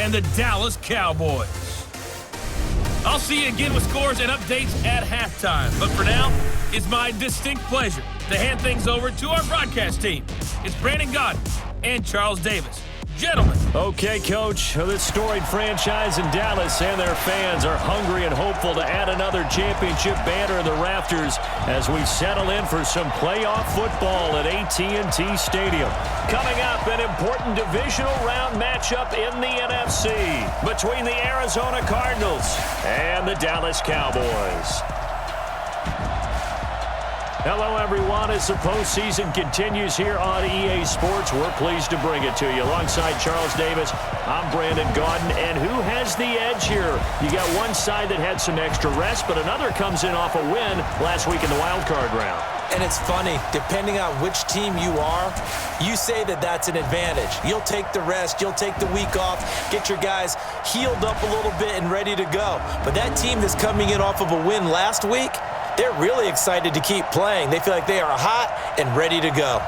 and the Dallas Cowboys. I'll see you again with scores and updates at halftime. But for now, it's my distinct pleasure to hand things over to our broadcast team. It's Brandon Godden and Charles Davis. Gentlemen. Okay, Coach. This storied franchise in Dallas and their fans are hungry and hopeful to add another championship banner in the rafters as we settle in for some playoff football at AT&T Stadium. Coming up, an important divisional round matchup in the NFC between the Arizona Cardinals and the Dallas Cowboys. Hello, everyone. As the postseason continues here on EA Sports, we're pleased to bring it to you. Alongside Charles Davis, I'm Brandon Godden. And who has the edge here? You got one side that had some extra rest, but another comes in off a win last week in the wild card round. And it's funny, depending on which team you are, you say that that's an advantage. You'll take the rest, you'll take the week off, get your guys healed up a little bit and ready to go. But that team that's coming in off of a win last week, they're really excited to keep playing. They feel like they are hot and ready to go.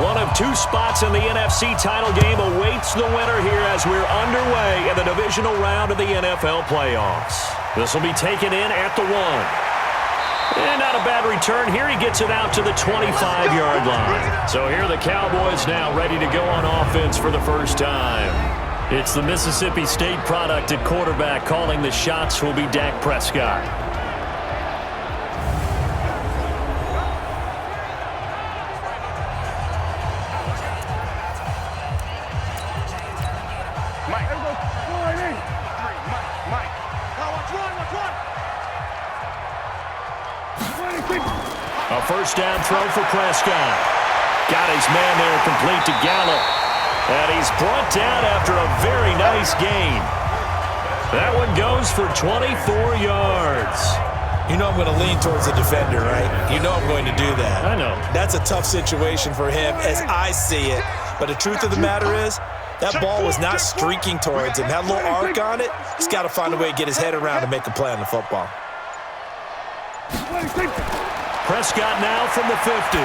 One of two spots in the NFC title game awaits the winner here as we're underway in the divisional round of the NFL playoffs. This will be taken in at the 1. And not a bad return here. He gets it out to the 25-yard line. So here are the Cowboys now ready to go on offense for the first time. It's the Mississippi State product at quarterback. Calling the shots will be Dak Prescott. A first down throw for Prescott. Got his man there complete to Gallup. And he's brought down after a very nice gain. That one goes for 24 yards. You know I'm going to lean towards the defender, right? You know I'm going to do that. I know. That's a tough situation for him as I see it. But the truth of the matter is, that ball was not streaking towards him. That little arc on it, he's got to find a way to get his head around and make a play on the football. Prescott now from the 50.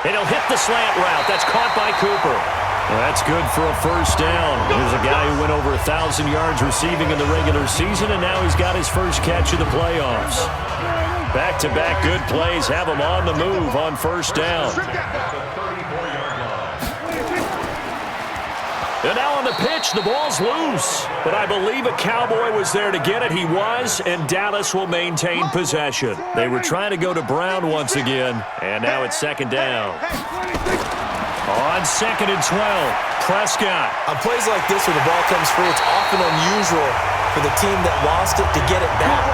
And he'll hit the slant route. That's caught by Cooper. Well, that's good for a first down. Here's a guy who went over 1,000 yards receiving in the regular season, and now he's got his first catch of the playoffs. Back-to-back good plays have him on the move on first down. And now on the pitch, the ball's loose. But I believe a Cowboy was there to get it. He was, and Dallas will maintain possession. They were trying to go to Brown once again, and now it's second down. On 2nd and 12, Prescott. On plays like this where the ball comes free, it's often unusual for the team that lost it to get it back.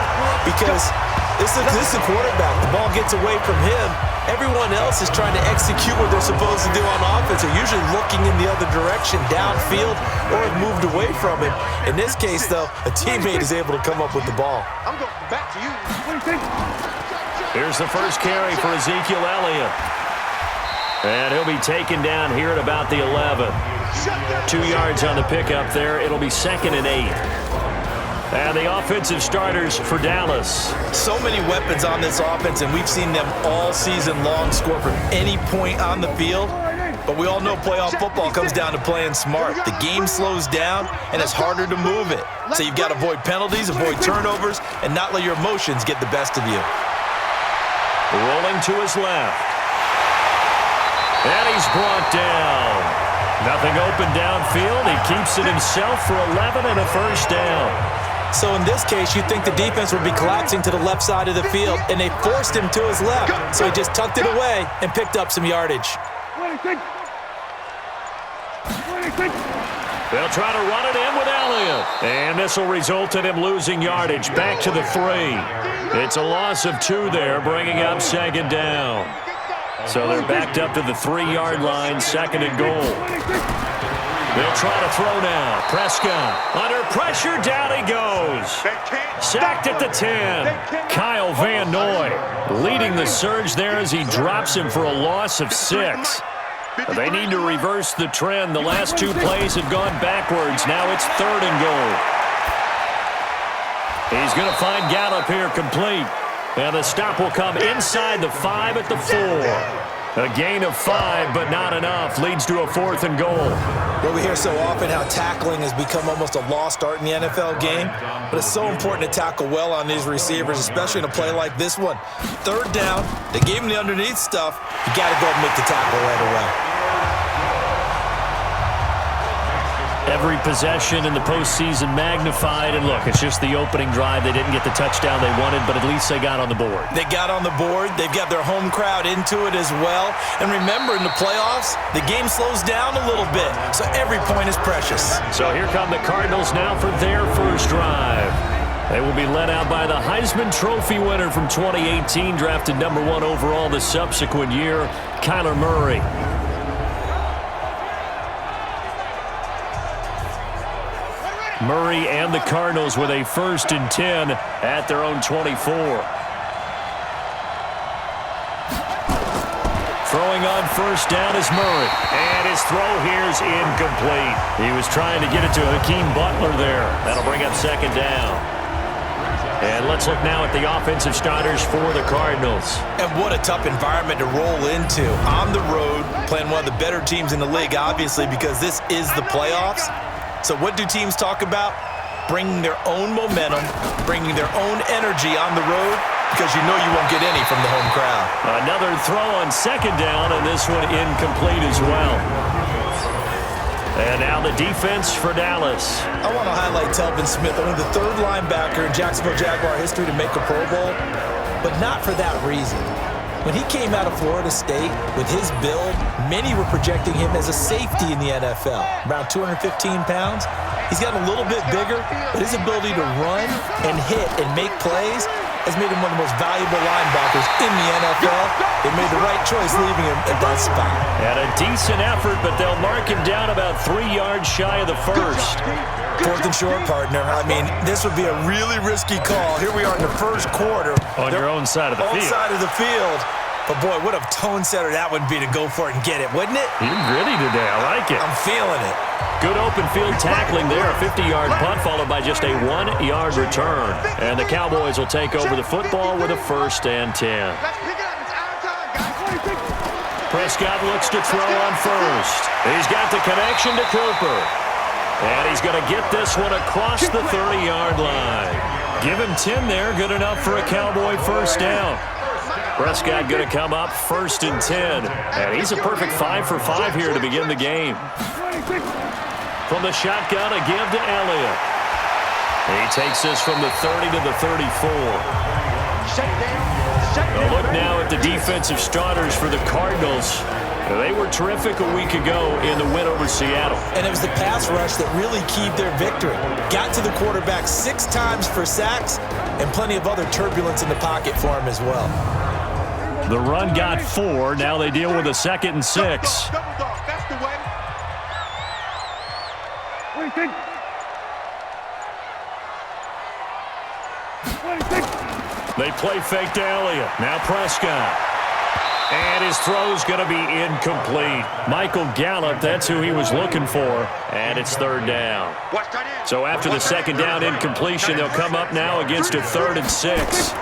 Because this is a quarterback. The ball gets away from him. Everyone else is trying to execute what they're supposed to do on offense. They're usually looking in the other direction, downfield, or have moved away from it. In this case, though, a teammate is able to come up with the ball. I'm going back to you. Here's the first carry for Ezekiel Elliott. And he'll be taken down here at about the 11. 2 yards on the pickup there. It'll be 2nd and 8. And the offensive starters for Dallas. So many weapons on this offense, and we've seen them all season long score from any point on the field. But we all know playoff football comes down to playing smart. The game slows down, and it's harder to move it. So you've got to avoid penalties, avoid turnovers, and not let your emotions get the best of you. Rolling to his left. And he's brought down. Nothing open downfield. He keeps it himself for 11 and a first down. So in this case, you'd think the defense would be collapsing to the left side of the field, and they forced him to his left. So he just tucked it away and picked up some yardage. They'll try to run it in with Elliott. And this will result in him losing yardage back to the 3. It's a loss of 2 there, bringing up 2nd down. So they're backed up to the 3-yard line, 2nd and goal. They'll try to throw now. Prescott under pressure, down he goes. Sacked at the 10. Kyle Van Noy leading the surge there as he drops him for a loss of 6. They need to reverse the trend. The last 2 plays have gone backwards. Now it's 3rd and goal. He's going to find Gallup here complete. And the stop will come inside the 5 at the 4. A gain of 5, but not enough. Leads to a 4th and goal. Well, we hear so often how tackling has become almost a lost art in the NFL game, but it's so important to tackle well on these receivers, especially in a play like this one. 3rd down, they gave him the underneath stuff. You got to go and make the tackle right away. Every possession in the postseason magnified, and look, it's just the opening drive. They didn't get the touchdown they wanted, but at least they got on the board. They got on the board. They've got their home crowd into it as well. And remember, in the playoffs, the game slows down a little bit, so every point is precious. So here come the Cardinals now for their first drive. They will be led out by the Heisman Trophy winner from 2018, drafted #1 overall the subsequent year, Kyler Murray. Murray and the Cardinals with a 1st and 10 at their own 24. Throwing on 1st down is Murray. And his throw here is incomplete. He was trying to get it to Hakeem Butler there. That'll bring up 2nd down. And let's look now at the offensive starters for the Cardinals. And what a tough environment to roll into. On the road, playing one of the better teams in the league, obviously, because this is the playoffs. So what do teams talk about? Bringing their own momentum, bringing their own energy on the road, because you know you won't get any from the home crowd. Another throw on 2nd down, and this one incomplete as well. And now the defense for Dallas. I want to highlight Telvin Smith, only the 3rd linebacker in Jacksonville Jaguar history to make a Pro Bowl, but not for that reason. When he came out of Florida State with his build, many were projecting him as a safety in the NFL, around 215 pounds. He's gotten a little bit bigger, but his ability to run and hit and make plays has made him one of the most valuable linebackers in the NFL. They made the right choice leaving him at that spot. And a decent effort, but they'll mark him down about 3 yards shy of the 1st. 4th and short, partner. I mean, this would be a really risky call. Here we are in the 1st quarter. On your own side of the field. On side of the field. But, boy, what a tone setter that would be to go for it and get it, wouldn't it? You're gritty today. I like it. I'm feeling it. Good open field tackling there. A 50-yard punt followed by just a 1-yard return. And the Cowboys will take over the football with a 1st and 10. Prescott looks to throw on 1st. He's got the connection to Cooper. And he's going to get this one across the 30-yard line. Give him 10 there. Good enough for a Cowboy 1st down. Prescott going to come up 1st and 10. And he's a perfect 5 for 5 here to begin the game. From the shotgun, a give to Elliott. He takes this from the 30 to the 34. A look now at the defensive starters for the Cardinals. They were terrific a week ago in the win over Seattle. And it was the pass rush that really keyed their victory. Got to the quarterback 6 times for sacks and plenty of other turbulence in the pocket for him as well. The run got 4. Now they deal with a 2nd and 6. They play fake to Elliott. Now Prescott. And his throw's going to be incomplete. Michael Gallup, that's who he was looking for. And it's 3rd down. So after the 2nd down incompletion, they'll come up now against a 3rd and 6.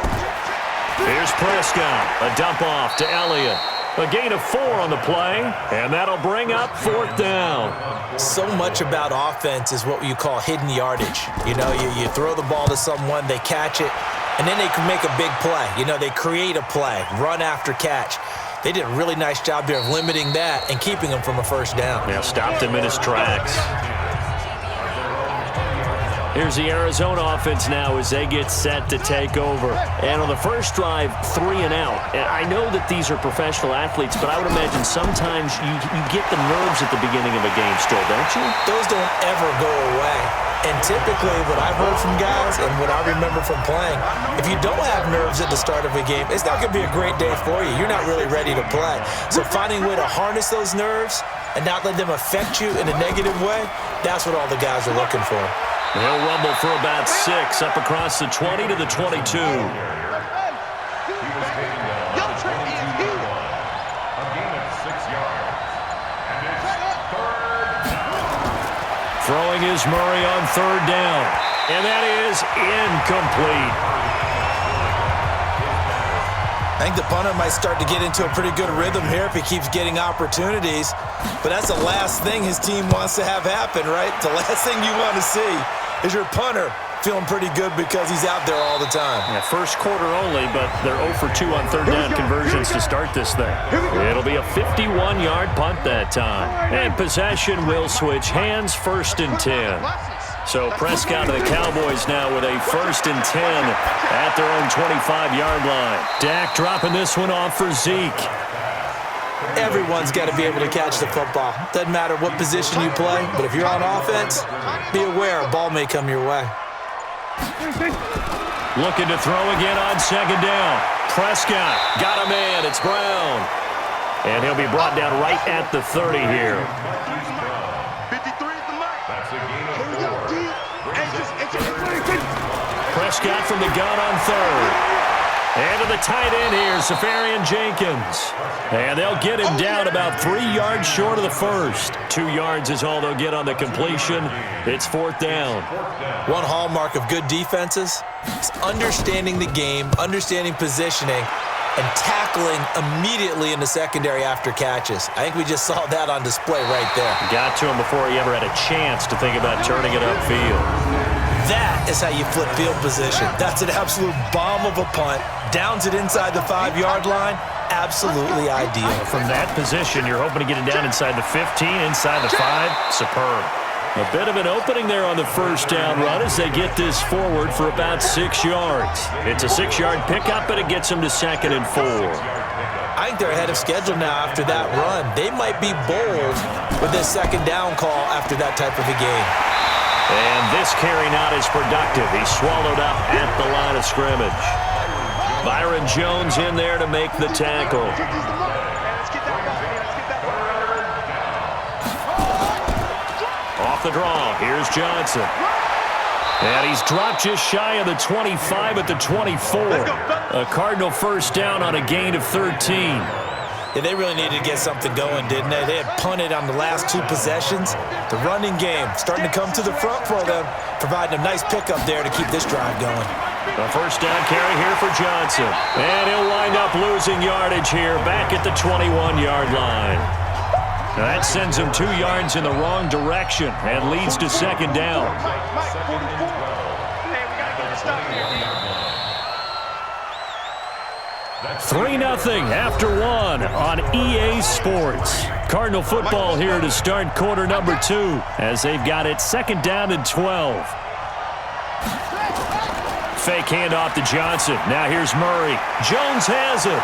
Here's Prescott. A dump off to Elliott. A gain of 4 on the play, and that'll bring up 4th down. So much about offense is what you call hidden yardage. You know, you throw the ball to someone, they catch it, and then they can make a big play. You know, they create a play, run after catch. They did a really nice job here of limiting that and keeping him from a 1st down. Yeah, stopped him in his tracks. Here's the Arizona offense now as they get set to take over. And on the first drive, 3 and out. And I know that these are professional athletes, but I would imagine sometimes you get the nerves at the beginning of a game still, don't you? Those don't ever go away. And typically what I've heard from guys and what I remember from playing, if you don't have nerves at the start of a game, it's not going to be a great day for you. You're not really ready to play. So finding a way to harness those nerves and not let them affect you in a negative way, that's what all the guys are looking for. He'll rumble for about 6 up across the 20 to the 22. Throwing is Murray on third down. And that is incomplete. I think the punter might start to get into a pretty good rhythm here if he keeps getting opportunities. But that's the last thing his team wants to have happen, right? The last thing you want to see is your punter feeling pretty good because he's out there all the time. Yeah, first quarter only, but they're 0 for 2 on third down conversions to start this thing. It'll be a 51-yard punt that time. And possession will switch hands, 1st and 10. So Prescott and the Cowboys now with a 1st and 10 at their own 25-yard line. Dak dropping this one off for Zeke. Everyone's got to be able to catch the football. Doesn't matter what position you play, but if you're on offense, be aware a ball may come your way. Looking to throw again on 2nd down. Prescott got a man. It's Brown. And he'll be brought down right at the 30 here. 53 is the mark. That's a gain of 4. Prescott from the gun on 3rd. And to the tight end here, Safarian Jenkins. And they'll get him down about 3 yards short of the 1st. 2 yards is all they'll get on the completion. It's 4th down. One hallmark of good defenses is understanding the game, understanding positioning, and tackling immediately in the secondary after catches. I think we just saw that on display right there. Got to him before he ever had a chance to think about turning it upfield. That is how you flip field position. That's an absolute bomb of a punt. Downs it inside the 5-yard line. Absolutely ideal. From that position, you're hoping to get it down inside the 15, inside the 5. Superb. A bit of an opening there on the 1st down run as they get this forward for about 6 yards. It's a 6-yard pickup, but it gets them to 2nd and 4. I think they're ahead of schedule now after that run. They might be bold with this 2nd down call after that type of a game. And this carry not as productive. He's swallowed up at the line of scrimmage. Byron Jones in there to make the tackle. Off the draw, here's Johnson. And he's dropped just shy of the 25 at the 24. A Cardinal 1st down on a gain of 13. Yeah, they really needed to get something going, didn't they? They had punted on the last 2 possessions. The running game starting to come to the front for them, providing a nice pickup there to keep this drive going. A 1st down carry here for Johnson. And he'll wind up losing yardage here back at the 21-yard line. Now that sends him 2 yards in the wrong direction and leads to 2nd down. 3-0 after 1 on EA Sports. Cardinal football here to start quarter number 2 as they've got it 2nd down and 12. Fake handoff to Johnson. Now here's Murray. Jones has it.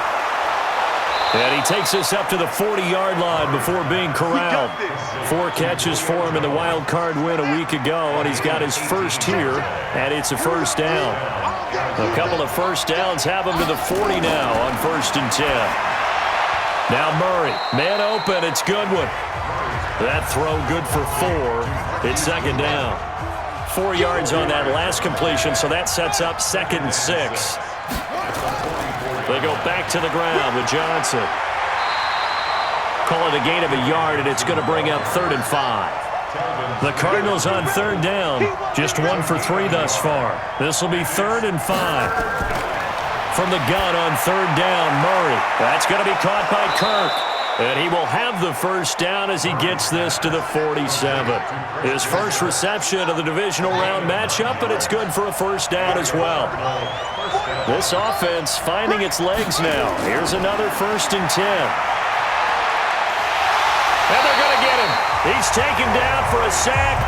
And he takes us up to the 40-yard line before being corralled. 4 catches for him in the wild card win a week ago, and he's got his first here, and it's a 1st down. A couple of 1st downs have him to the 40 now on 1st and 10. Now Murray, man open, it's Goodwin. That throw good for 4. It's 2nd down. 4 yards on that last completion, so that sets up 2nd and 6. They go back to the ground with Johnson. Call it a gain of a yard, and it's going to bring up 3rd and 5. The Cardinals on 3rd down, just 1 for 3 thus far. This will be 3rd and 5. From the gun on 3rd down, Murray. That's going to be caught by Kirk. And he will have the 1st down as he gets this to the 47. His first reception of the divisional round matchup, but it's good for a 1st down as well. This offense finding its legs now. Here's another 1st and 10. And they're going to get him. He's taken down for a sack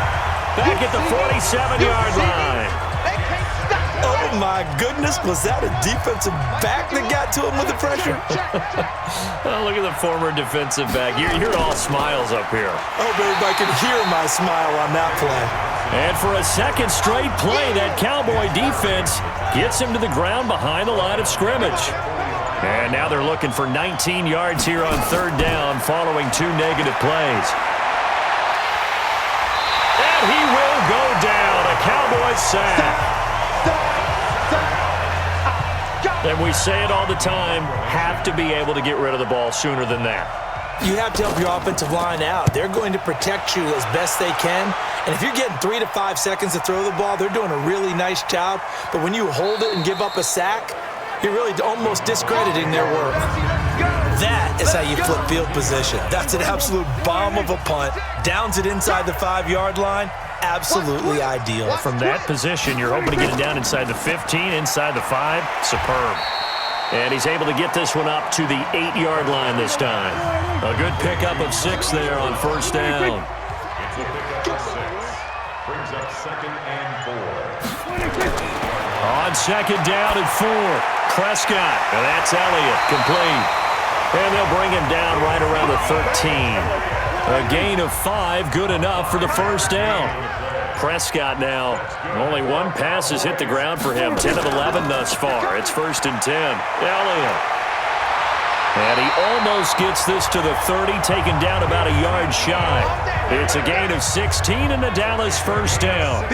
back at the 47-yard line. Oh, my goodness. Was that a defensive back that got to him with the pressure? Oh, look at the former defensive back. You're all smiles up here. I hope everybody can hear my smile on that play. And for a 2nd straight play, that Cowboy defense gets him to the ground behind the line of scrimmage. And now they're looking for 19 yards here on 3rd down following 2 negative plays. And he will go down. A Cowboys sack. And we say it all the time, have to be able to get rid of the ball sooner than that. You have to help your offensive line out. They're going to protect you as best they can, And if you're getting 3 to 5 seconds to throw the ball, they're doing a really nice job. But when you hold it and give up a sack, you're really almost discrediting their work. That is how you flip field position. That's an absolute bomb of a punt. Downs it inside the 5-yard line. Absolutely ideal. From that position, you're hoping to get it down inside the 15, inside the 5. Superb. And he's able to get this one up to the 8-yard line this time. A good pickup of 6 there on first down. It's a pickup of 6. Brings up 2nd and 4. On 2nd down and 4. Prescott. And that's Elliott. Complete. And they'll bring him down right around the 13. A gain of 5, good enough for the first down. Prescott now, only 1 pass has hit the ground for him. 10 of 11 thus far. It's 1st and 10. Elliott. And he almost gets this to the 30, taken down about a yard shy. It's a gain of 16 and the Dallas first down.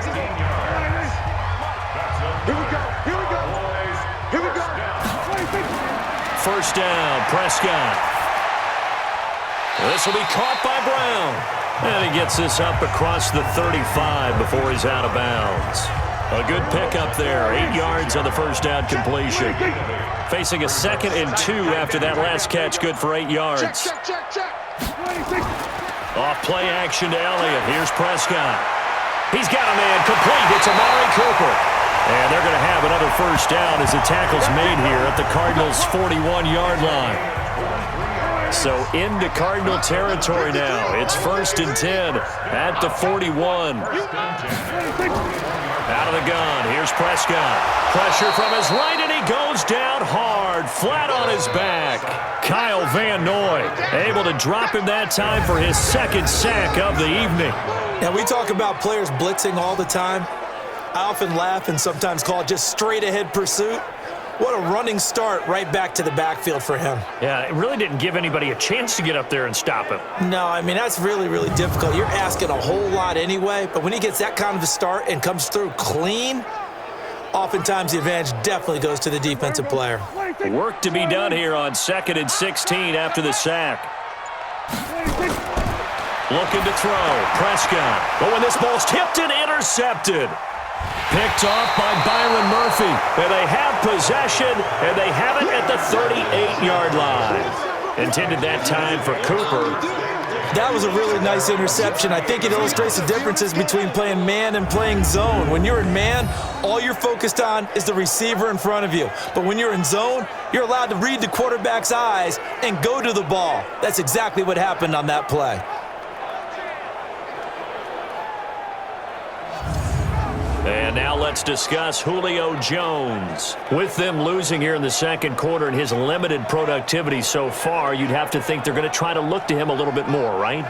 First down, Prescott. This will be caught by Brown. And he gets this up across the 35 before he's out of bounds. A good pickup there, 8 yards on the first down completion. Facing a 2nd and 2 after that last catch, good for 8 yards. Off play action to Elliott. Here's Prescott. He's got a man complete. It's Amari Cooper. And they're going to have another first down as the tackle's made here at the Cardinals' 41-yard line. So into Cardinal territory now. It's 1st and 10 at the 41. Out of the gun. Here's Prescott. Pressure from his right, and he goes down hard, flat on his back. Kyle Van Noy able to drop him that time for his 2nd sack of the evening. Now, we talk about players blitzing all the time. I often laugh and sometimes call it just straight-ahead pursuit. What a running start right back to the backfield for him. Yeah, it really didn't give anybody a chance to get up there and stop him. No, I mean, that's really, really difficult. You're asking a whole lot anyway, but when he gets that kind of a start and comes through clean, oftentimes the advantage definitely goes to the defensive player. Work to be done here on 2nd and 16 after the sack. Looking to throw. Prescott. But when this ball's tipped and intercepted. Picked off by Byron Murphy. And they have possession, and they have it at the 38-yard line. Intended that time for Cooper. That was a really nice interception. I think it illustrates the differences between playing man and playing zone. When you're in man, all you're focused on is the receiver in front of you. But when you're in zone, you're allowed to read the quarterback's eyes and go to the ball. That's exactly what happened on that play. And now let's discuss Julio Jones. With them losing here in the 2nd quarter and his limited productivity so far, you'd have to think they're going to try to look to him a little bit more, right?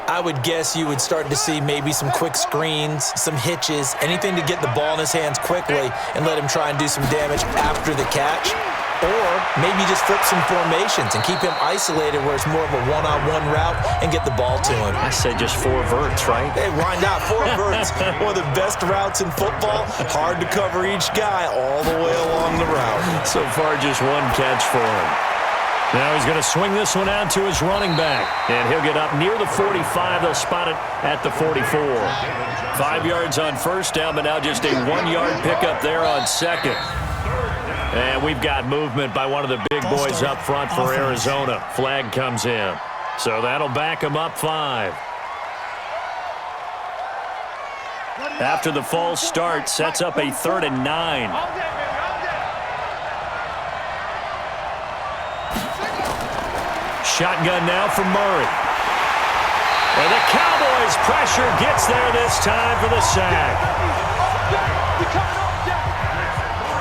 I would guess you would start to see maybe some quick screens, some hitches, anything to get the ball in his hands quickly and let him try and do some damage after the catch. Or maybe just flip some formations and keep him isolated where it's more of a one-on-one route and get the ball to him. I said just 4 verts, right? Hey, why not? 4 verts. One of the best routes in football. Hard to cover each guy all the way along the route. So far, just 1 catch for him. Now he's going to swing this one out to his running back. And he'll get up near the 45. They'll spot it at the 44. 5 yards on first down, but now just a 1-yard pickup there on 2nd. And we've got movement by one of the big boys up front for Arizona. Flag comes in. So that'll back them up 5. After the false start, sets up a 3rd and 9. Shotgun now from Murray. And the Cowboys pressure gets there this time for the sack.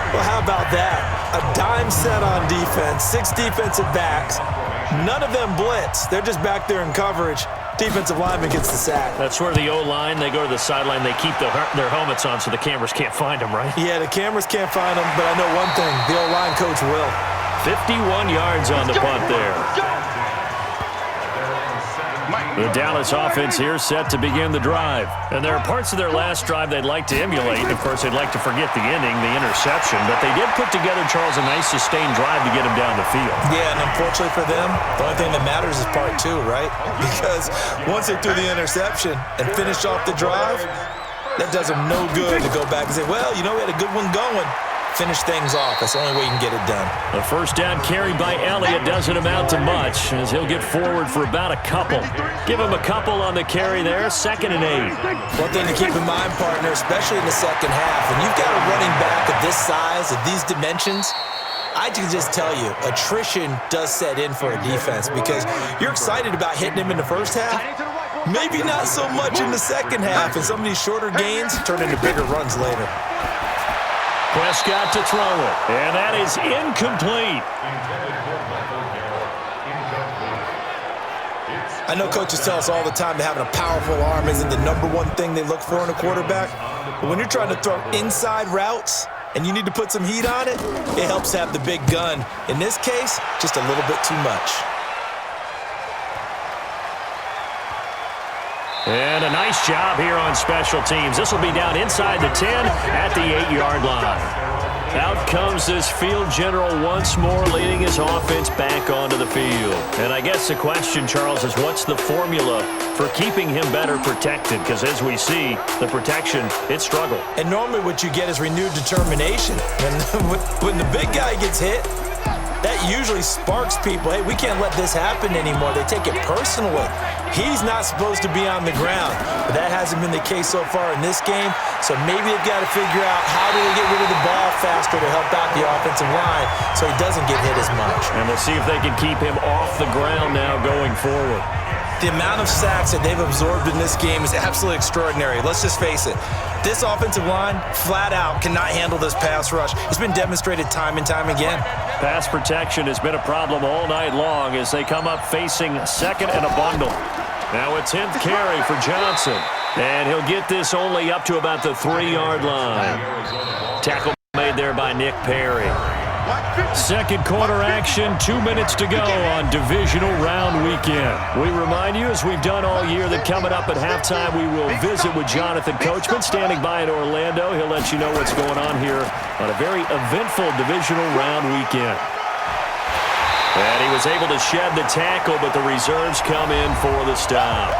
Well, how about that? A dime set on defense, 6 defensive backs. None of them blitz. They're just back there in coverage. Defensive lineman gets the sack. That's where the O-line, they go to the sideline, they keep their helmets on so the cameras can't find them, right? Yeah, the cameras can't find them, but I know one thing. The O-line coach will. 51 yards on the punt there. Mike. The Dallas offense here set to begin the drive. And there are parts of their last drive they'd like to emulate. Of course, they'd like to forget the ending, the interception. But they did put together, Charles, a nice sustained drive to get him down the field. Yeah, and unfortunately for them, the only thing that matters is part two, right? Because once they threw the interception and finished off the drive, that does them no good to go back and say, well, you know, we had a good one going. Finish things off. That's the only way you can get it done. The first down carry by Elliott doesn't amount to much as he'll get forward for about a couple. Give him a couple on the carry there, 2nd and 8. One thing to keep in mind, partner, especially in the second half, when you've got a running back of this size, of these dimensions, I can just tell you, attrition does set in for a defense because you're excited about hitting him in the first half. Maybe not so much in the second half, and some of these shorter gains turn into bigger runs later. Prescott to throw it, and that is incomplete. I know coaches tell us all the time that having a powerful arm isn't the number one thing they look for in a quarterback, but when you're trying to throw inside routes and you need to put some heat on it, it helps have the big gun. In this case, just a little bit too much. And a nice job here on special teams. This will be down inside the 10 at the 8-yard line. Out comes this field general once more, leading his offense back onto the field. And I guess the question, Charles, is what's the formula for keeping him better protected? Because as we see, the protection, it struggled. And normally what you get is renewed determination. When the big guy gets hit, that usually sparks people. Hey, we can't let this happen anymore. They take it personally. He's not supposed to be on the ground, but that hasn't been the case so far in this game. So maybe they've got to figure out how do they get rid of the ball faster to help out the offensive line so he doesn't get hit as much. And we'll see if they can keep him off the ground now going forward. The amount of sacks that they've absorbed in this game is absolutely extraordinary. Let's just face it. This offensive line, flat out, cannot handle this pass rush. It's been demonstrated time and time again. Pass protection has been a problem all night long as they come up facing 2nd and a bundle. Now a 10th carry for Johnson. And he'll get this only up to about the 3-yard line. Tackle made there by Nick Perry. Second quarter action, 2 minutes to go on Divisional Round Weekend. We remind you, as we've done all year, that coming up at halftime, we will visit with Jonathan Coachman, standing by in Orlando. He'll let you know what's going on here on a very eventful Divisional Round Weekend. And he was able to shed the tackle, but the reserves come in for the stop.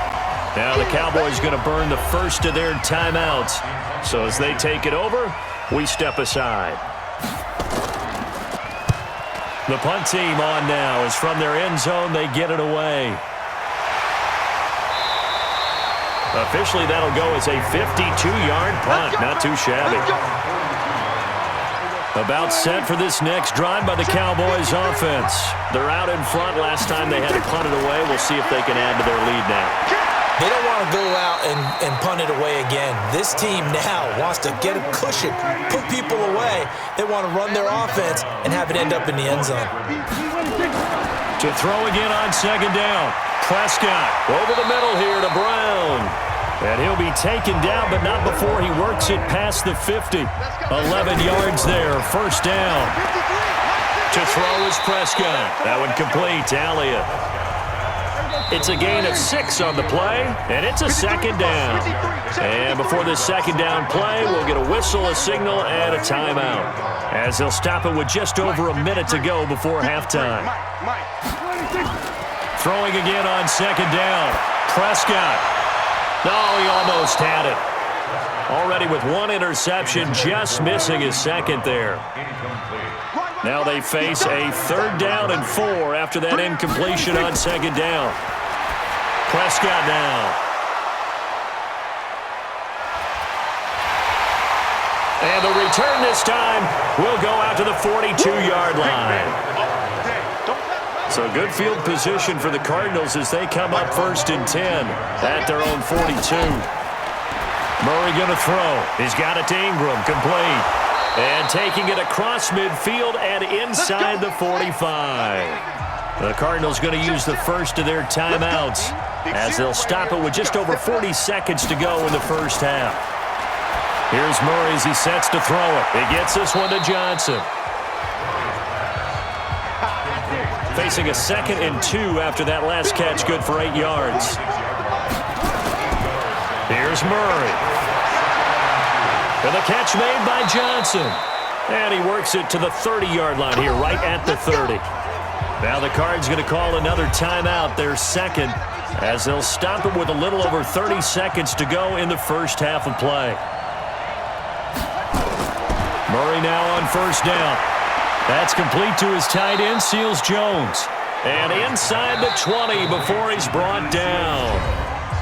Now the Cowboys going to burn the first of their timeouts. So as they take it over, we step aside. The punt team on now is from their end zone. They get it away. Officially, that'll go as a 52-yard punt. Not too shabby. About set for this next drive by the Cowboys offense. They're out in front. Last time they had to punt it away. We'll see if they can add to their lead now. They don't want to go out and punt it away again. This team now wants to get a cushion, put people away. They want to run their offense and have it end up in the end zone. To throw again on 2nd down. Prescott over the middle here to Brown. And he'll be taken down, but not before he works it past the 50. 11 yards there, 1st down. To throw is Prescott. That one complete to Elliott. It's a gain of 6 on the play, and it's a 2nd down. And before this 2nd down play, we'll get a whistle, a signal, and a timeout, as they'll stop it with just over a minute to go before halftime. Throwing again on 2nd down. Prescott. Oh, he almost had it. Already with 1 interception, just missing his 2nd there. Now they face a 3rd down and 4 after that incompletion on 2nd down. Prescott now. And the return this time will go out to the 42-yard line. So good field position for the Cardinals as they come up 1st and 10 at their own 42. Murray going to throw. He's got it to Ingram, complete. And taking it across midfield and inside the 45. The Cardinals going to use the first of their timeouts as they'll stop it with just over 40 seconds to go in the first half. Here's Murray as he sets to throw it. He gets this one to Johnson. Facing a 2nd and 2 after that last catch, good for 8 yards. Here's Murray. And the catch made by Johnson. And he works it to the 30-yard line here, right at the 30. Now the Cards going to call another timeout, their second, as they'll stop it with a little over 30 seconds to go in the first half of play. Murray now on first down. That's complete to his tight end, Seals Jones. And inside the 20 before he's brought down.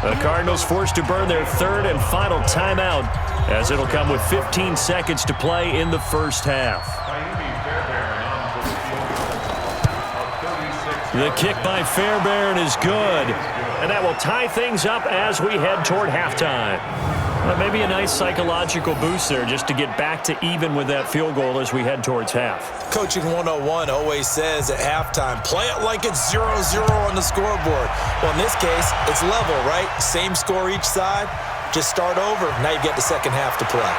The Cardinals forced to burn their third and final timeout, as it'll come with 15 seconds to play in the first half. The kick by Fairbairn is good, and that will tie things up as we head toward halftime. Maybe a nice psychological boost there just to get back to even with that field goal as we head towards half. Coaching 101 always says at halftime, play it like it's 0-0 on the scoreboard. Well, in this case, it's level, right? Same score each side. Just start over. Now you get the second half to play.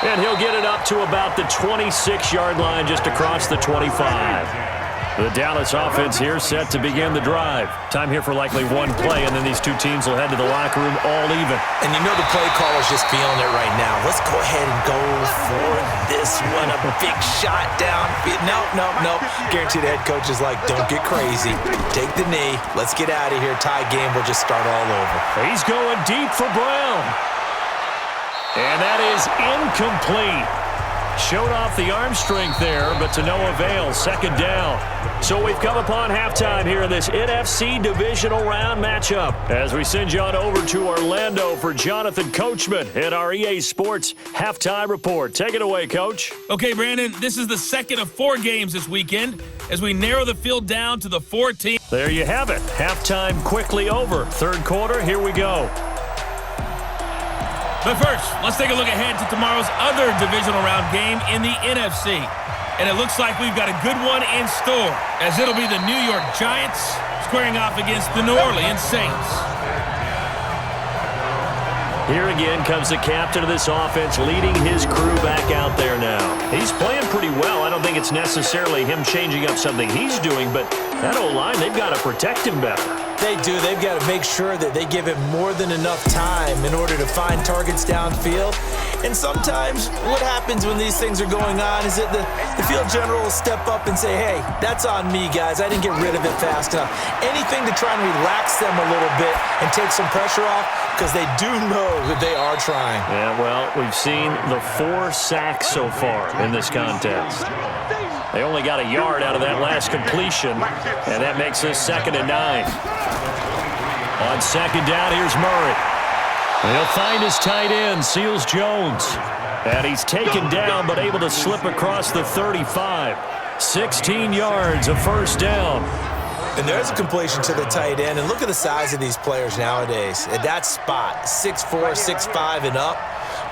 And he'll get it up to about the 26-yard line just across the 25. The Dallas offense here set to begin the drive. Time here for likely one play, and then these two teams will head to the locker room all even. And you know the play caller's just feeling it right now. Let's go ahead and go for this one. A big shot down. Nope. Guarantee the head coach is like, don't get crazy. Take the knee. Let's get out of here. Tie game. We'll just start all over. He's going deep for Brown. And that is incomplete. Showed off the arm strength there, but to no avail. Second down. So we've come upon halftime here in this NFC Divisional Round matchup as we send you on over to Orlando for Jonathan Coachman in our EA Sports Halftime Report. Take it away, Coach. Okay, Brandon, this is the second of 4 games this weekend as we narrow the field down to the 4 teams. There you have it. Halftime quickly over. Third quarter, here we go. But first, let's take a look ahead to tomorrow's other divisional round game in the NFC. And it looks like we've got a good one in store, as it'll be the New York Giants squaring off against the New Orleans Saints. Here again comes the captain of this offense leading his crew back out there now. He's playing pretty well. I don't think it's necessarily him changing up something he's doing, but that O-line, they've got to protect him better. They do. They've got to make sure that they give him more than enough time in order to find targets downfield. And sometimes what happens when these things are going on is that the field general will step up and say, hey, that's on me, guys. I didn't get rid of it fast enough. Anything to try and relax them a little bit and take some pressure off, because they do know that they are trying. Yeah, well, we've seen the 4 sacks so far in this contest. They only got a yard out of that last completion, and that makes this 2nd and 9. On second down, here's Murray. He'll find his tight end, Seals Jones. And he's taken down, but able to slip across the 35. 16 yards of first down. And there's a completion to the tight end. And look at the size of these players nowadays. At that spot, 6'4", 6'5", and up.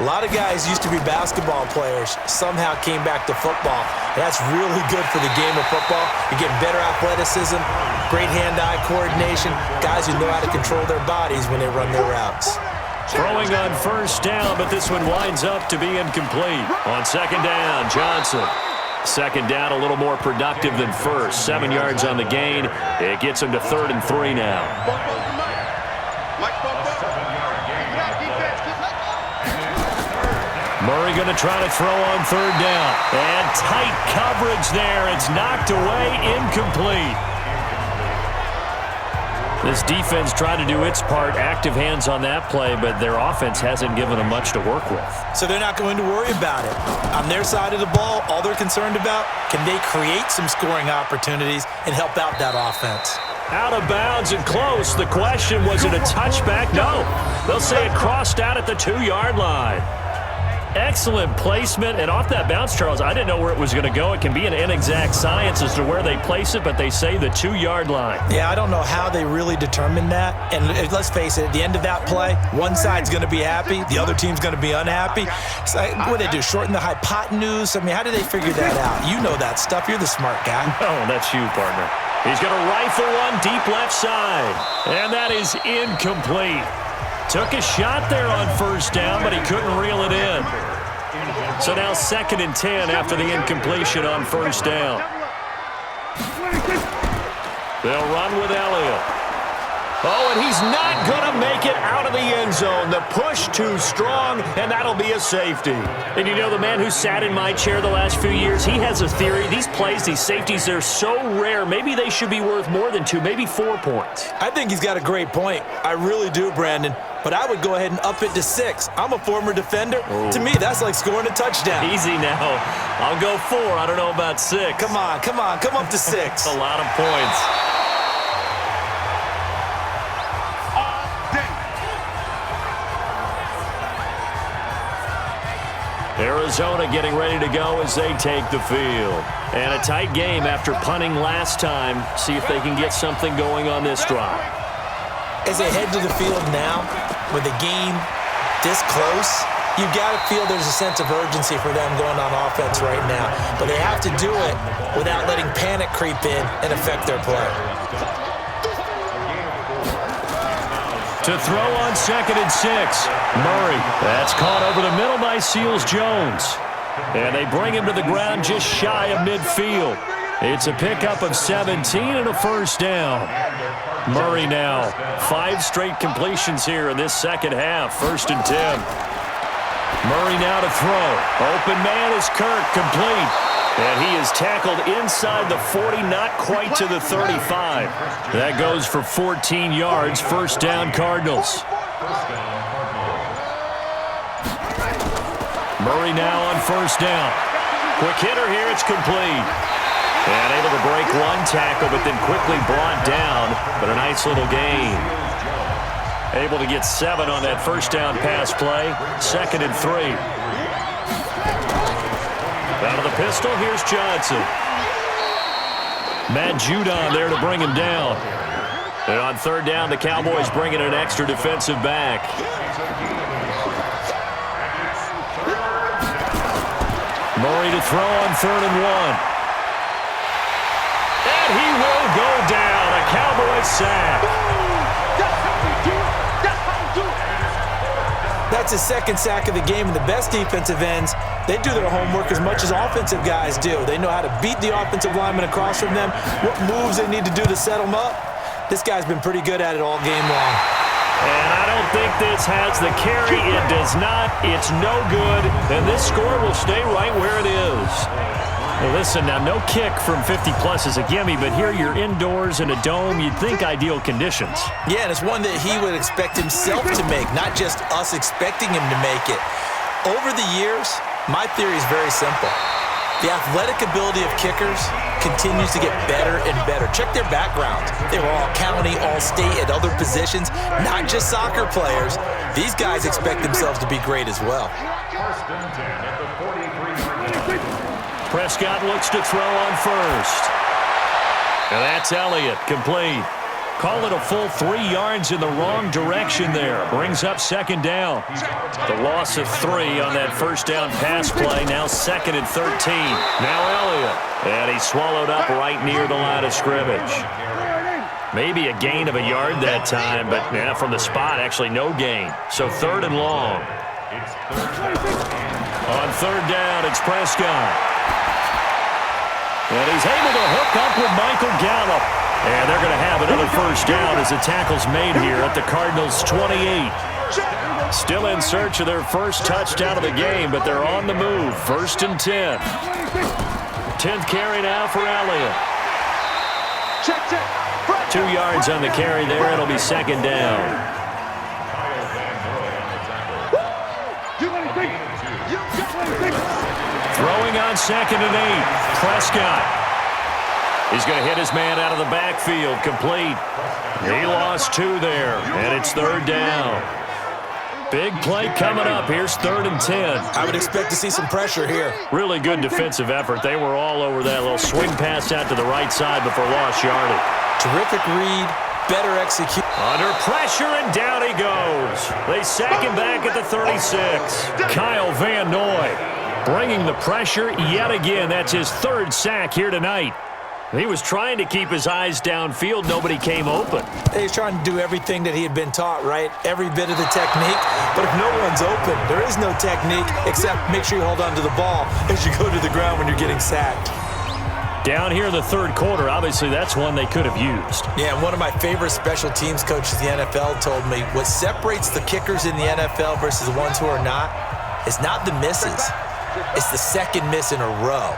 A lot of guys used to be basketball players, somehow came back to football. And that's really good for the game of football. You're getting better athleticism, great hand-eye coordination, guys who know how to control their bodies when they run their routes. Throwing on first down, but this one winds up to be incomplete. On second down, Johnson. Second down, a little more productive than first. 7 yards on the gain. It gets him to 3rd and 3 now. Murray going to try to throw on 3rd down. And tight coverage there. It's knocked away, incomplete. This defense tried to do its part, active hands on that play, but their offense hasn't given them much to work with. So they're not going to worry about it. On their side of the ball, all they're concerned about, can they create some scoring opportunities and help out that offense? Out of bounds and close. The question, was it a touchback? No. They'll say it crossed out at the 2-yard line. Excellent placement, and off that bounce, Charles, I didn't know where it was going to go. It can be an inexact science as to where they place it, but they say the 2-yard line. Yeah, I don't know how they really determined that. And let's face it, at the end of that play, one side's going to be happy, the other team's going to be unhappy. So what do they do, shorten the hypotenuse? I mean, how do they figure that out? You know that stuff. You're the smart guy. Oh, that's you, partner. He's going to rifle one deep left side, and that is incomplete. Took a shot there on first down, but he couldn't reel it in. So now 2nd and 10 after the incompletion on first down. They'll run with Elliott. Oh, and he's not going to make it out of the end zone. The push too strong, and that'll be a safety. And you know, the man who sat in my chair the last few years, he has a theory. These plays, these safeties, they're so rare. Maybe they should be worth more than 2, maybe 4 points. I think he's got a great point. I really do, Brandon. But I would go ahead and up it to 6. I'm a former defender. Ooh. To me, that's like scoring a touchdown. Easy now. I'll go 4. I don't know about 6. Come on. Come up to 6. A lot of points. Arizona getting ready to go as they take the field. And a tight game after punting last time. See if they can get something going on this drive. As they head to the field now, with the game this close, you've got to feel there's a sense of urgency for them going on offense right now. But they have to do it without letting panic creep in and affect their play. To throw on 2nd and 6. Murray. That's caught over the middle by Seals-Jones. And they bring him to the ground just shy of midfield. It's a pickup of 17 and a first down. Murray now. 5 straight completions here in this second half. 1st and 10. Murray now to throw. Open man is Kirk, complete. And he is tackled inside the 40, not quite to the 35. That goes for 14 yards. First down, Cardinals. Murray now on first down. Quick hitter here, it's complete. And able to break one tackle, but then quickly brought down. But a nice little gain. Able to get 7 on that first down pass play. 2nd and 3. Out of the pistol, here's Johnson. Matt Judon there to bring him down. And on 3rd down, the Cowboys bring in an extra defensive back. Murray to throw on 3rd and 1. And he will go down. A Cowboys sack. That's his 2nd sack of the game, and the best defensive ends, they do their homework as much as offensive guys do. They know how to beat the offensive lineman across from them, what moves they need to do to set them up. This guy's been pretty good at it all game long. And I don't think this has the carry. It does not. It's no good. And this score will stay right where it is. Well, listen, now no kick from 50-plus is a gimme, but here you're indoors in a dome. You'd think ideal conditions. Yeah, and it's one that he would expect himself to make, not just us expecting him to make it. Over the years, my theory is very simple. The athletic ability of kickers continues to get better and better. Check their backgrounds. They were all county, all state, at other positions, not just soccer players. These guys expect themselves to be great as well. Prescott looks to throw on first. And that's Elliott, complete. Call it a full 3 yards in the wrong direction there. Brings up 2nd down. The loss of 3 on that first down pass play. Now 2nd and 13. Now Elliott. And he swallowed up right near the line of scrimmage. Maybe a gain of a yard that time, but from the spot, actually no gain. So 3rd and long. On 3rd down, it's Prescott. And he's able to hook up with Michael Gallup. And they're going to have another first down as the tackle's made here at the Cardinals' 28. Still in search of their first touchdown of the game, but they're on the move. 1st and 10. 10th carry now for Elliott. 2 yards on the carry there. It'll be 2nd down. Throwing on 2nd and 8. Prescott. He's going to hit his man out of the backfield. Complete. He lost 2 there, and it's 3rd down. Big play coming up. Here's 3rd and 10. I would expect to see some pressure here. Really good defensive effort. They were all over that little swing pass out to the right side before lost yardage. Terrific read. Better execute. Under pressure, and down he goes. They sack him back at the 36. Kyle Van Noy bringing the pressure yet again. That's his 3rd sack here tonight. He was trying to keep his eyes downfield. Nobody came open. He's trying to do everything that he had been taught, right? Every bit of the technique. But if no one's open, there is no technique except make sure you hold on to the ball as you go to the ground when you're getting sacked. Down here in the third quarter, obviously that's one they could have used. Yeah, and one of my favorite special teams coaches in the NFL told me what separates the kickers in the NFL versus the ones who are not is not the misses. It's the second miss in a row.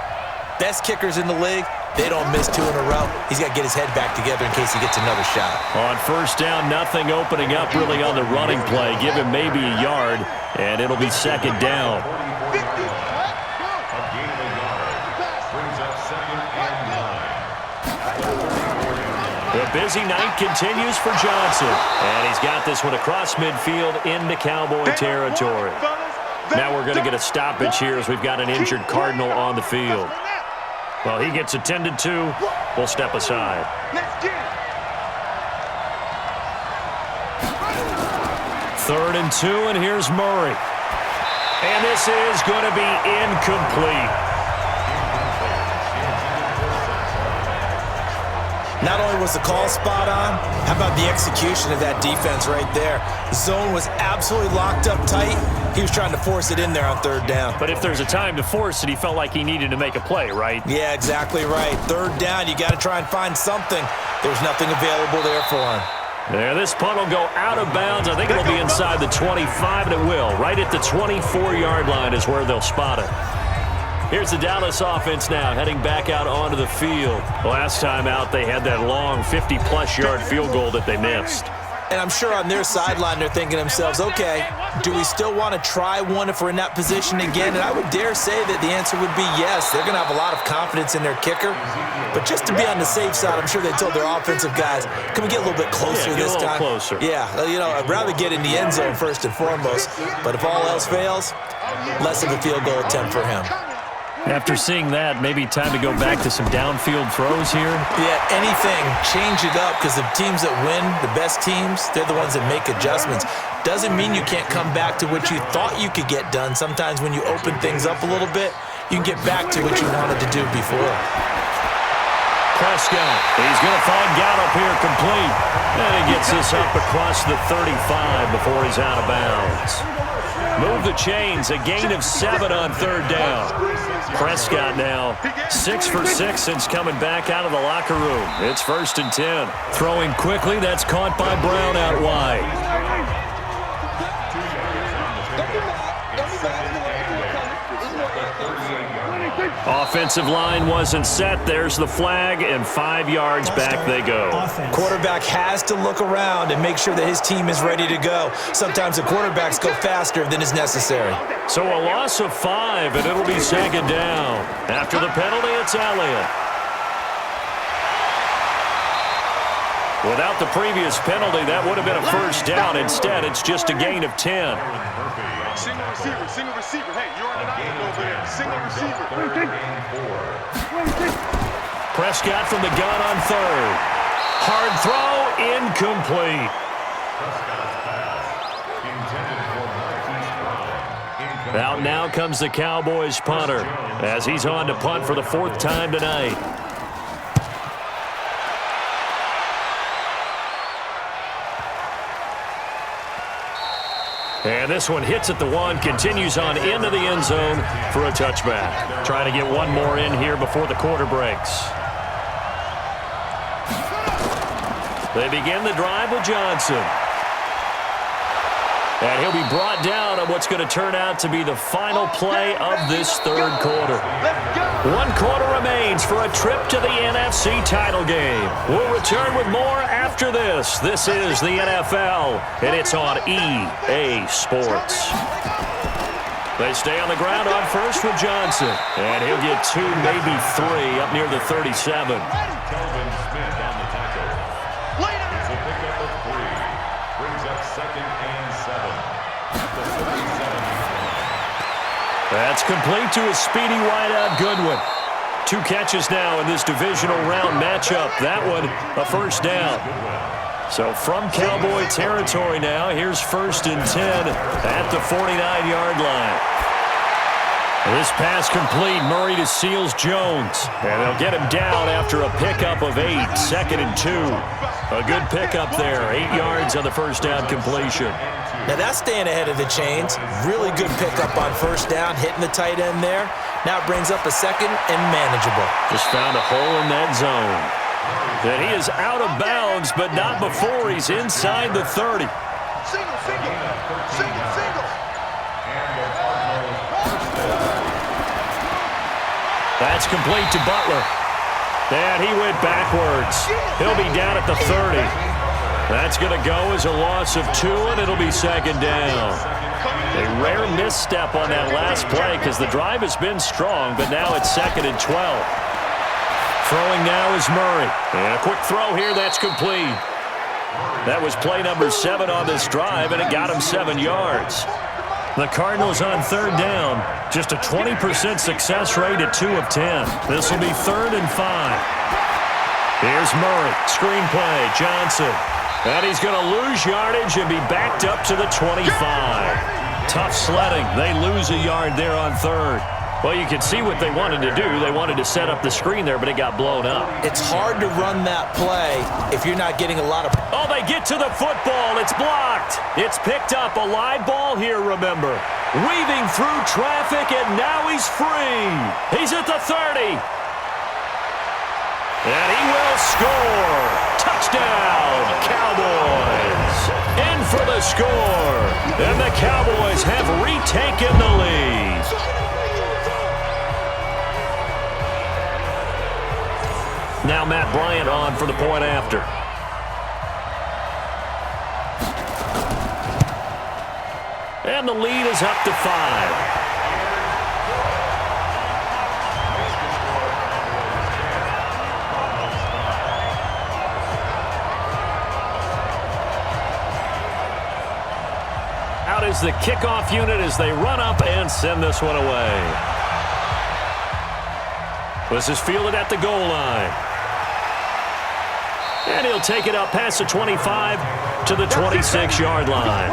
Best kickers in the league, they don't miss 2 in a row. He's got to get his head back together in case he gets another shot. On first down, nothing opening up really on the running play. Give him maybe a yard, and it'll be second down. The busy night continues for Johnson, and he's got this one across midfield into Cowboy territory. Now we're going to get a stoppage here as we've got an injured Cardinal on the field. Well, he gets attended to. We'll step aside. Third and 2, and here's Murray. And this is going to be incomplete. Not only was the call spot on, how about the execution of that defense right there? The zone was absolutely locked up tight. He was trying to force it in there on third down. But if there's a time to force it, he felt like he needed to make a play, right? Yeah, exactly right. Third down, you got to try and find something. There's nothing available there for him. There, this punt will go out of bounds. I think it'll be inside the 25, and it will. Right at the 24-yard line is where they'll spot it. Here's the Dallas offense now, heading back out onto the field. Last time out, they had that long 50-plus yard field goal that they missed. And I'm sure on their sideline, they're thinking to themselves, okay, do we still want to try one if we're in that position again? And I would dare say that the answer would be yes. They're going to have a lot of confidence in their kicker. But just to be on the safe side, I'm sure they told their offensive guys, can we get a little bit closer this time? Closer. Yeah, you know, I'd rather get in the end zone first and foremost. But if all else fails, less of a field goal attempt for him. After seeing that, maybe time to go back to some downfield throws here. Yeah, anything. Change it up, because the teams that win, the best teams, they're the ones that make adjustments. Doesn't mean you can't come back to what you thought you could get done. Sometimes when you open things up a little bit, you can get back to what you wanted to do before. Prescott, he's going to find Gallup here complete. And he gets this up across the 35 before he's out of bounds. Move the chains, a gain of 7 on third down. Prescott now 6 for 6 since coming back out of the locker room. It's 1st and 10. Throwing quickly, that's caught by Brown out wide. Offensive line wasn't set. There's the flag, and 5 yards back they go. Quarterback has to look around and make sure that his team is ready to go. Sometimes the quarterbacks go faster than is necessary. So a loss of 5, and it'll be second down. After the penalty, it's Elliott. Without the previous penalty, that would have been a first down. Instead, it's just a gain of 10. Single receiver. Hey, you're on an island over there. Single receiver. Prescott from the gun on third. Hard throw, incomplete. Out now comes the Cowboys punter as he's on to punt for the 4th time tonight. And this one hits at the 1, continues on into the end zone for a touchback. Trying to get one more in here before the quarter breaks. They begin the drive with Johnson. And he'll be brought down on what's going to turn out to be the final play of this third quarter. 1 quarter remains for a trip to the NFC title game. We'll return with more after this. This is the NFL, and it's on EA Sports. They stay on the ground on first with Johnson. And he'll get 2, maybe 3 up near the 37. That's complete to a speedy wideout Goodwin. 2 catches now in this divisional round matchup. That one, a first down. So from Cowboy territory now, here's 1st and 10 at the 49-yard line. This pass complete. Murray to Seals-Jones. And they'll get him down after a pickup of 8. 2nd and 2. A good pickup there. 8 yards on the first down completion. Now that's staying ahead of the chains. Really good pickup on first down, hitting the tight end there. Now it brings up a second and manageable. Just found a hole in that zone. And he is out of bounds, but not before he's inside the 30. Single, single. Single, single. That's complete to Butler. And he went backwards. He'll be down at the 30. That's going to go as a loss of 2, and it'll be second down. A rare misstep on that last play because the drive has been strong, but now it's second and 12. Throwing now is Murray. And a quick throw here, that's complete. That was play number 7 on this drive, and it got him 7 yards. The Cardinals on third down. Just a 20% success rate at 2 of 10. This will be 3rd and 5. Here's Murray. Screen play. Johnson. And he's going to lose yardage and be backed up to the 25. Tough sledding. They lose a yard there on third. Well, you can see what they wanted to do. They wanted to set up the screen there, but it got blown up. It's hard to run that play if you're not getting a lot of... Oh, they get to the football. It's blocked. It's picked up. A live ball here, remember. Weaving through traffic, and now he's free. He's at the 30. And he will score. Touchdown, Cowboys. In for the score. And the Cowboys have retaken the lead. Now Matt Bryant on for the point after. And the lead is up to 5. Out is the kickoff unit as they run up and send this one away. This is fielded at the goal line. And he'll take it up past the 25 to the 26-yard line.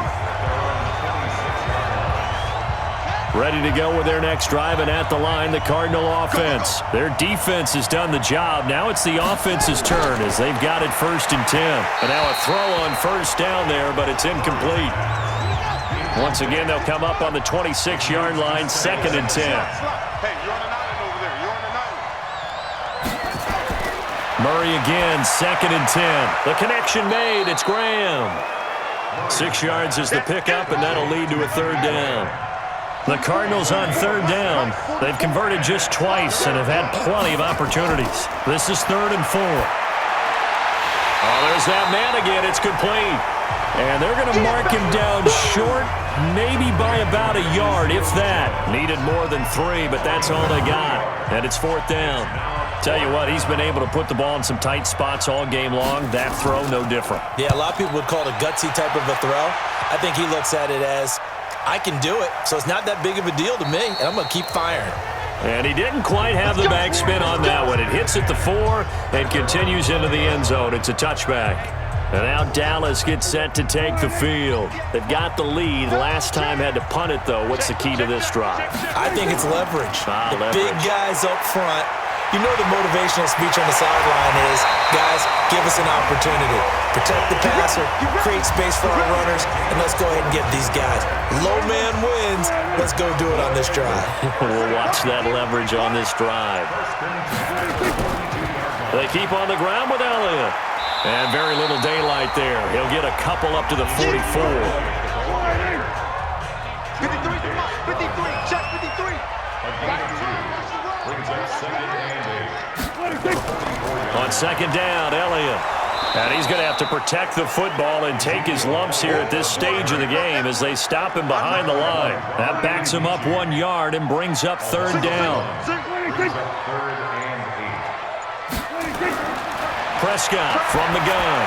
Ready to go with their next drive, and at the line, the Cardinal offense. Their defense has done the job. Now it's the offense's turn as they've got it 1st and 10. And now a throw on 1st down there, but it's incomplete. Once again, they'll come up on the 26-yard line, 2nd and 10. Hey, you're on an island over there. You're on an island. Murray again, 2nd and 10. The connection made. It's Graham. 6 yards is the pickup, and that'll lead to a 3rd down. The Cardinals on 3rd down. They've converted just twice and have had plenty of opportunities. This is 3rd and 4. Oh, there's that man again. It's complete. And they're going to mark him down short, maybe by about a yard, if that. Needed more than 3, but that's all they got. And it's 4th down. Tell you what, he's been able to put the ball in some tight spots all game long. That throw, no different. Yeah, a lot of people would call it a gutsy type of a throw. I think he looks at it as, I can do it, so it's not that big of a deal to me, and I'm going to keep firing. And he didn't quite have the backspin on that one. It hits at the 4 and continues into the end zone. It's a touchback. And now Dallas gets set to take the field. They've got the lead. Last time had to punt it, though. What's the key to this drive? I think it's leverage. Leverage. Big guys up front. You know the motivational speech on the sideline is, guys, give us an opportunity. Protect the passer, create space for our runners, and let's go ahead and get these guys. Low man wins. Let's go do it on this drive. We'll watch that leverage on this drive. They keep on the ground with Elliott. And very little daylight there. He'll get a couple up to the 44. 53, 53, check 53. On 2nd down, Elliott. And he's going to have to protect the football and take his lumps here at this stage of the game as they stop him behind the line. That backs him up 1 yard and brings up 3rd down. Prescott from the gun.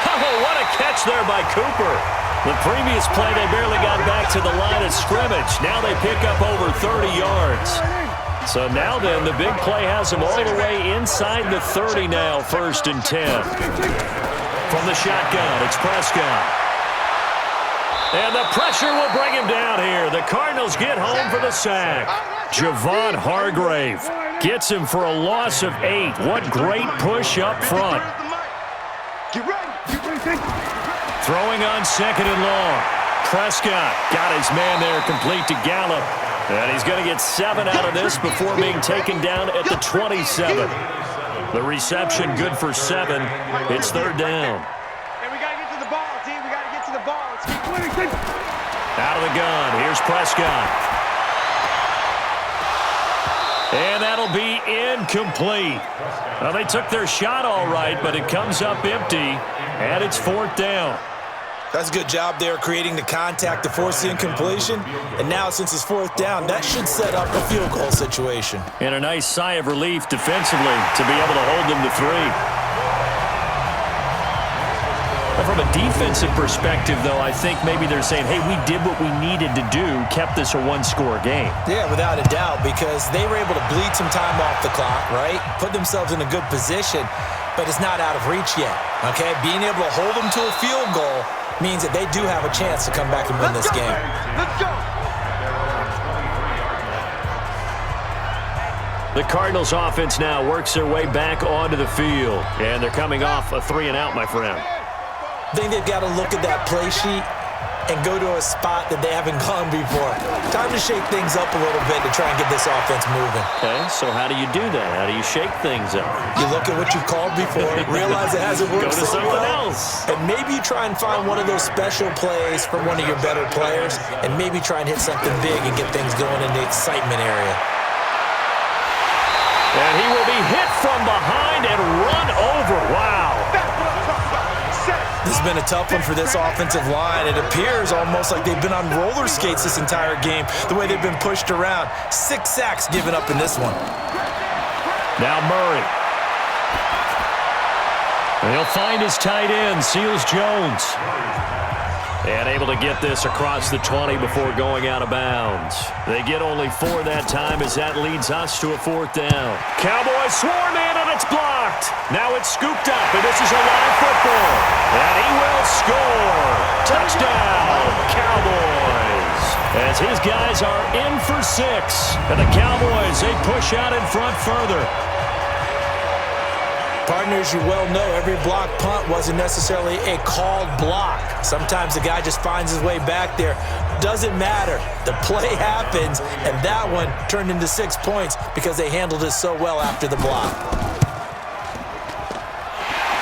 Oh, what a catch there by Cooper. The previous play, they barely got back to the line of scrimmage. Now they pick up over 30 yards. So now then, the big play has them all the way inside the 30 now, 1st and 10. From the shotgun, it's Prescott. And the pressure will bring him down here. The Cardinals get home for the sack. Javon Hargrave gets him for a loss of 8. What great push up front. Throwing on 2nd and long. Prescott got his man there complete to Gallup. And he's going to get 7 out of this before being taken down at the 27. The reception good for 7. It's third down. And we got to get to the ball, team. We got to get to the ball. Let's keep winning. Out of the gun. Here's Prescott. And that'll be incomplete. Well, they took their shot all right, but it comes up empty, and it's fourth down. That's a good job there creating the contact to force the incompletion. And now since it's fourth down, that should set up a field goal situation. And a nice sigh of relief defensively to be able to hold them to 3. Well, from a defensive perspective, though, I think maybe they're saying, hey, we did what we needed to do, kept this a one-score game. Yeah, without a doubt, because they were able to bleed some time off the clock, right? Put themselves in a good position, but it's not out of reach yet, okay? Being able to hold them to a field goal means that they do have a chance to come back and win this game. Let's go. The Cardinals offense now works their way back onto the field, and they're coming off a 3-and-out, my friend. I think they've got to look at that play sheet and go to a spot that they haven't gone before. Time to shake things up a little bit to try and get this offense moving. Okay, so how do you do that? How do you shake things up? You look at what you've called before, realize it hasn't worked Go to so someone well, else. and maybe you try and find one of those special plays from one of your better players, and maybe try and hit something big and get things going in the excitement area. And he will be hit from behind and run over. Wow. This has been a tough one for this offensive line. It appears almost like they've been on roller skates this entire game, the way they've been pushed around. 6 sacks given up in this one. Now Murray. And he'll find his tight end, Seals Jones. And able to get this across the 20 before going out of bounds. They get only 4 that time as that leads us to a fourth down. Cowboys swarm in and it's blocked. Now it's scooped up and this is a live football. And he will score. Touchdown, Cowboys. As his guys are in for 6. And the Cowboys, they push out in front further. Partners, you well know every block punt wasn't necessarily a called block. Sometimes the guy just finds his way back there. Doesn't matter. The play happens, and that one turned into 6 points because they handled it so well after the block.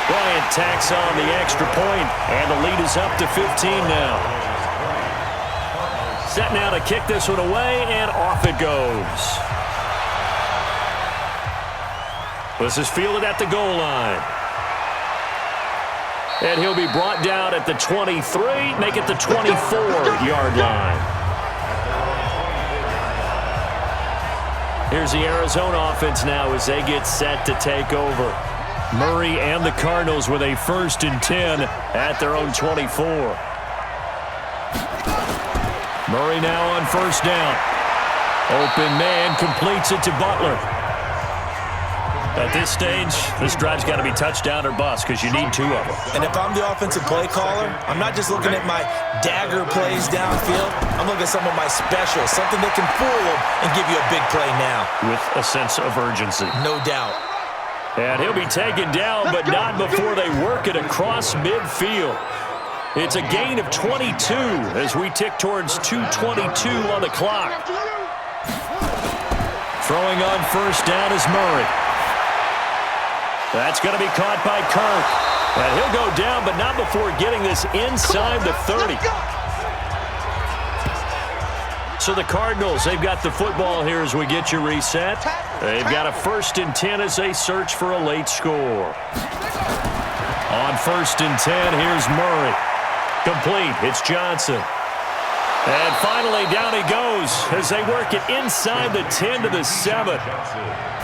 Bryant tacks on the extra point, and the lead is up to 15 now. Set now to kick this one away, and off it goes. This is fielded at the goal line. And he'll be brought down at the 23, make it the 24-yard line. Here's the Arizona offense now as they get set to take over. Murray and the Cardinals with a 1st and 10 at their own 24. Murray now on 1st down. Open man completes it to Butler. At this stage, this drive's got to be touchdown or bust because you need 2 of them. And if I'm the offensive play caller, I'm not just looking at my dagger plays downfield. I'm looking at some of my specials, something that can fool them and give you a big play now. With a sense of urgency. No doubt. And he'll be taken down, but not before they work it across midfield. It's a gain of 22 as we tick towards 2:22 on the clock. Throwing on 1st down is Murray. That's going to be caught by Kirk. And he'll go down, but not before getting this inside the 30. So the Cardinals, they've got the football here as we get you reset. They've got a 1st and 10 as they search for a late score. On 1st and 10, here's Murray. Complete. It's Johnson. And finally, down he goes as they work it inside the 10 to the 7.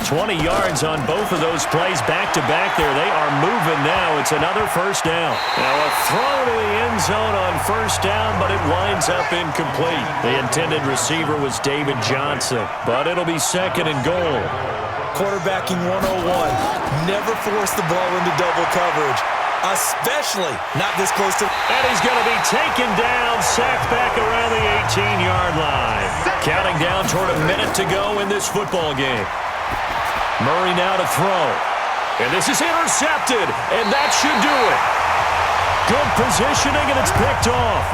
20 yards on both of those plays back-to-back there. They are moving now. It's another 1st down. Now a throw to the end zone on 1st down, but it winds up incomplete. The intended receiver was David Johnson, but it'll be 2nd and goal. Quarterbacking 101. Never force the ball into double coverage. Especially not this close to... And he's going to be taken down, sacked back around the 18-yard line. Counting down toward a minute to go in this football game. Murray now to throw. And this is intercepted, and that should do it. Good positioning, and it's picked off.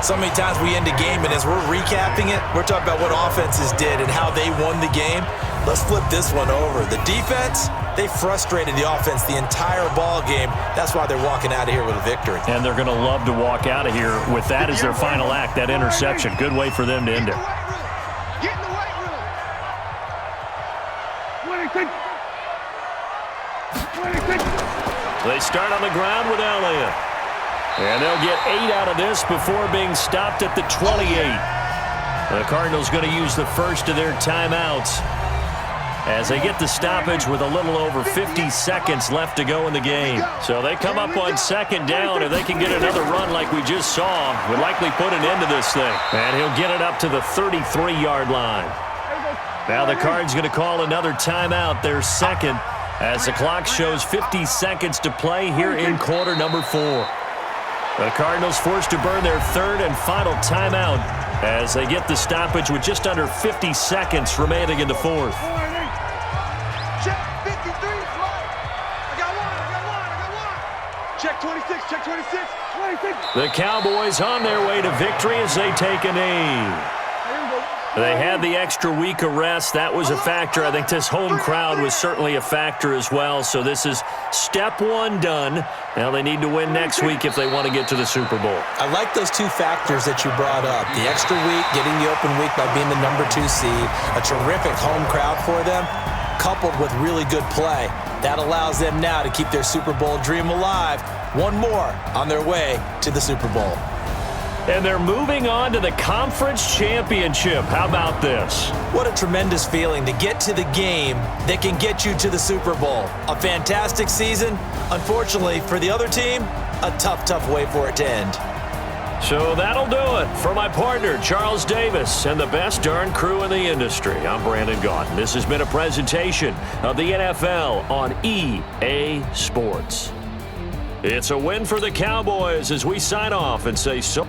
So many times we end a game, and as we're recapping it, we're talking about what offenses did and how they won the game. Let's flip this one over. The defense, they frustrated the offense the entire ball game. That's why they're walking out of here with a victory. And they're going to love to walk out of here with that as their final act, that interception. Good way for them to end it. Get in the weight room. They start on the ground with Elliott. And they'll get 8 out of this before being stopped at the 28. The Cardinals going to use the first of their timeouts as they get the stoppage with a little over 50 seconds left to go in the game. So they come up on second down. If they can get another run like we just saw, would likely put an end to this thing. And he'll get it up to the 33-yard line. Now the Cards going to call another timeout, their second, as the clock shows 50 seconds to play here in quarter number 4. The Cardinals forced to burn their third and final timeout as they get the stoppage with just under 50 seconds remaining in the fourth. Check 53. I got one. Check 26. Check 26. 26. The Cowboys on their way to victory as they take a knee. They had the extra week of rest. That was a factor. I think this home crowd was certainly a factor as well. So this is step 1 done. Now they need to win next week if they want to get to the Super Bowl. I like those two factors that you brought up. The extra week, getting the open week by being the number 2 seed, a terrific home crowd for them, coupled with really good play. That allows them now to keep their Super Bowl dream alive. One more on their way to the Super Bowl. And they're moving on to the conference championship. How about this? What a tremendous feeling to get to the game that can get you to the Super Bowl. A fantastic season. Unfortunately, for the other team, a tough way for it to end. So that'll do it. For my partner, Charles Davis, and the best darn crew in the industry, I'm Brandon Gaudin. This has been a presentation of the NFL on EA Sports. It's a win for the Cowboys as we sign off and say so.